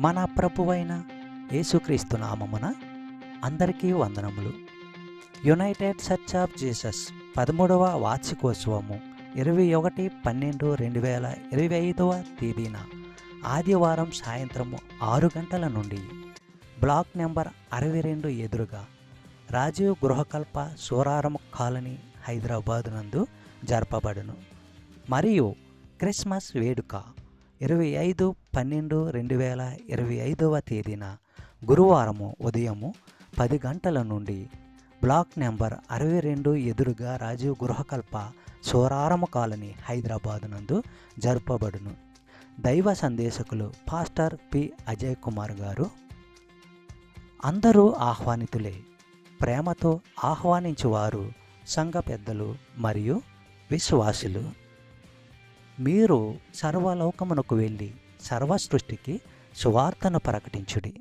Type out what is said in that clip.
మన ప్రభువైన యేసుక్రీస్తు నామమున అందరికీ వందనములు. యునైటెడ్ చర్చ్ ఆఫ్ జీసస్ 13వ వార్షికోత్సవము 21/12/2025 తేదీన ఆదివారం సాయంత్రం 6 గంటల నుండి బ్లాక్ నెంబర్ 62 ఎదురుగా రాజీవ్ గృహకల్ప సూరారం కాలనీ హైదరాబాద్ నందు జరపబడును. మరియు క్రిస్మస్ వేడుక 25/12/2025 తేదీన గురువారము ఉదయము 10 గంటల నుండి బ్లాక్ నెంబర్ 62 ఎదురుగా రాజీవ్ గృహకల్ప సూరారం కాలనీ హైదరాబాద్ నందు జరపబడును. దైవ సందేశకులు పాస్టర్ పి అజయ్ కుమార్ గారు. అందరూ ఆహ్వానితులే. ప్రేమతో ఆహ్వానించువారు సంఘ పెద్దలు మరియు విశ్వాసులు. మీరు సర్వలోకమునకు వెళ్ళి సర్వ సృష్టికి సువార్తను ప్రకటించుడి.